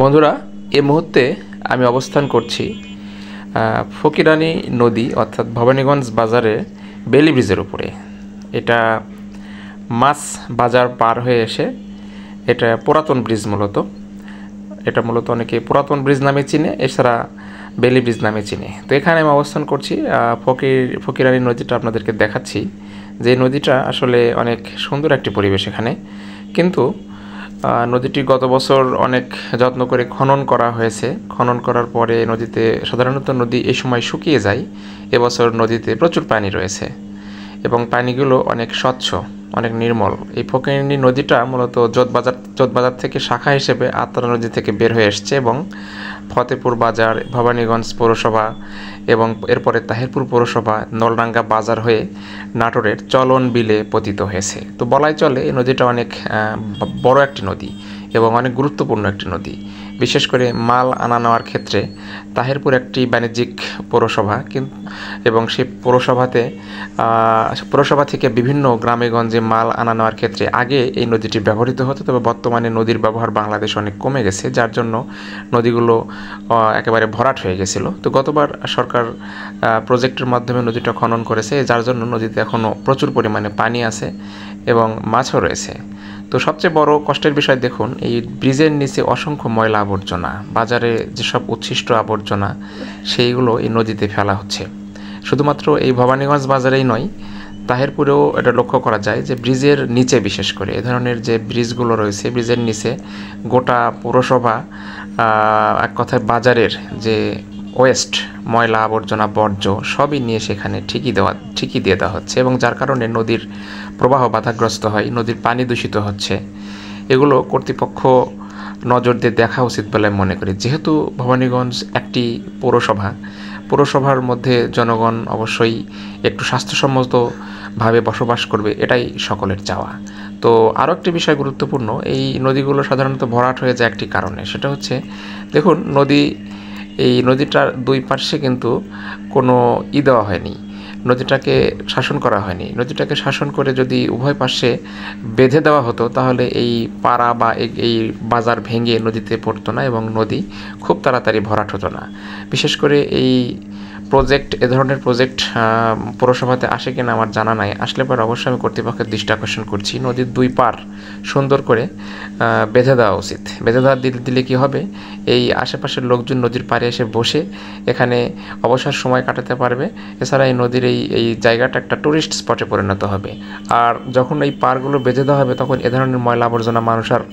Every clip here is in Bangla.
বন্ধুরা, এই মুহূর্তে আমি অবস্থান করছি ফকিরানী নদী অর্থাৎ ভবানীগঞ্জ বাজারে বেলি ব্রিজের উপরে। এটা মাছ বাজার পার হয়ে এসে এটা পুরাতন ব্রিজ এটা মূলত অনেকে পুরাতন ব্রিজ নামে চিনে, এছাড়া বেলি ব্রিজ নামে চিনে। তো এখানে আমি অবস্থান করছি, ফকিরানী নদীটা আপনাদেরকে দেখাচ্ছি। যে নদীটা আসলে অনেক সুন্দর একটি পরিবেশ এখানে, কিন্তু নদীটি গত বছর অনেক যত্ন করে খনন করা হয়েছে। খনন করার পরে নদীতে সাধারণত নদী এই সময় শুকিয়ে যায়। এবছর নদীতে প্রচুর পানি রয়েছে এবং পানিগুলো অনেক স্বচ্ছ, অনেক নির্মল। এই ফকিরানী নদীটা মূলত জোতবাজার থেকে শাখা হিসেবে আত্রা নদী থেকে বের হয়ে এসছে এবং ফতেপুর বাজার, ভবানীগঞ্জ পৌরসভা এবং এরপরে তাহিরপুর পৌরসভা, নলডাঙ্গা বাজার হয়ে নাটোরের চলন বিলে পতিত হয়েছে। তো বলাই চলে এই নদীটা অনেক বড় একটি নদী এবং অনেক গুরুত্বপূর্ণ একটি নদী। বিশেষ করে মাল আনা নেওয়ার ক্ষেত্রে তাহিরপুর একটি বাণিজ্যিক পৌরসভা, এবং সেই পৌরসভা থেকে বিভিন্ন গ্রামে গঞ্জে মাল আনা নেওয়ার ক্ষেত্রে আগে এই নদীটি ব্যবহৃত হতো, তবে বর্তমানে নদীর ব্যবহার বাংলাদেশ অনেক কমে গেছে, যার জন্য নদীগুলো একেবারে ভরাট হয়ে গেছিলো। তো গতবার সরকার প্রজেক্টের মাধ্যমে নদীটা খনন করেছে, যার জন্য নদীতে এখনও প্রচুর পরিমাণে পানি আছে এবং মাছও রয়েছে। তো সবচেয়ে বড় কষ্টের বিষয় দেখুন, এই ব্রিজের নিচে অসংখ্য ময়লা আবর্জনা, বাজারে যেসব উচ্ছিষ্ট আবর্জনা সেইগুলো এই নদীতে ফেলা হচ্ছে। শুধুমাত্র এই ভবানীগঞ্জ বাজারেই নয়, তাহিরপুরেও এটা লক্ষ্য করা যায় যে ব্রিজের নিচে, বিশেষ করে এ ধরনের যে ব্রিজগুলো রয়েছে ব্রিজের নিচে গোটা পৌরসভা, এক কথায় বাজারের যে ওয়েস্ট, ময়লা আবর্জনা বর্জ্য সবই নিয়ে সেখানে ঠিকই দিয়ে দেওয়া হচ্ছে, এবং যার কারণে নদীর প্রবাহ বাধাগ্রস্ত হয়, নদীর পানি দূষিত হচ্ছে। এগুলো কর্তৃপক্ষ নজর দিয়ে দেখা উচিত বলে মনে করি। যেহেতু ভবানীগঞ্জ একটি পৌরসভার মধ্যে জনগণ অবশ্যই একটু স্বাস্থ্যসম্মতভাবে বসবাস করবে, এটাই সকলের চাওয়া। তো আরও একটি বিষয় গুরুত্বপূর্ণ, এই নদীগুলো সাধারণত ভরাট হয়ে যায় একটি কারণে, সেটা হচ্ছে দেখুন এই নদীটার দুই পার্শ্বে কিন্তু কোনো দেওয়া হয়নি, নদীটাকে শাসন করা হয়নি। নদীটাকে শাসন করে যদি উভয় পাশে বেঁধে দেওয়া হতো তাহলে এই পাড়া বা এই বাজার ভেঙে নদীতে পড়তো না এবং নদী খুব তাড়াতাড়ি ভরাট হতো না। বিশেষ করে এ ধরনের প্রজেক্ট পৌরসভাতে আসে কিনা আমার জানা নাই, আসলে পরে অবশ্যই আমি কর্তৃপক্ষের দৃষ্টি আকর্ষণ করছি, নদীর দুই পার সুন্দর করে বেঁধে দেওয়া উচিত। বেঁধে দেওয়া দিলে কি হবে, এই আশেপাশের লোকজন নদীর পাড়ে এসে বসে এখানে অবসর সময় কাটাতে পারবে। এছাড়া এই নদীর এই জায়গাটা একটা টুরিস্ট স্পটে পরিণত হবে। আর যখন এই পারগুলো বেঁধে দেওয়া হবে তখন এ ধরনের ময়লা আবর্জনা মানুষ আর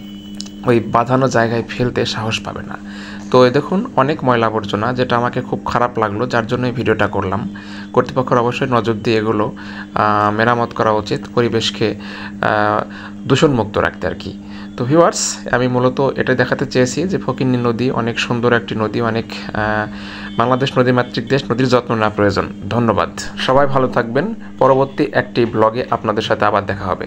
ওই বাঁধানো জায়গায় ফেলতে সাহস পাবে না। তো দেখুন অনেক ময়লা আবর্জনা, যেটা আমাকে খুব খারাপ লাগলো, যার জন্য এই ভিডিওটা করলাম। কর্তৃপক্ষের অবশ্যই নজর দিয়ে এগুলো মেরামত করা উচিত, পরিবেশকে দূষণমুক্ত রাখতে আর কি। তো ভিউয়ার্স, আমি মূলত এটা দেখাতে চেয়েছি যে ফকিরানী নদী অনেক সুন্দর একটি নদী, অনেক বাংলাদেশ নদীমাতৃক দেশ, নদীর যত্ন নেওয়া প্রয়োজন। ধন্যবাদ, সবাই ভালো থাকবেন। পরবর্তী একটি ব্লগে আপনাদের সাথে আবার দেখা হবে।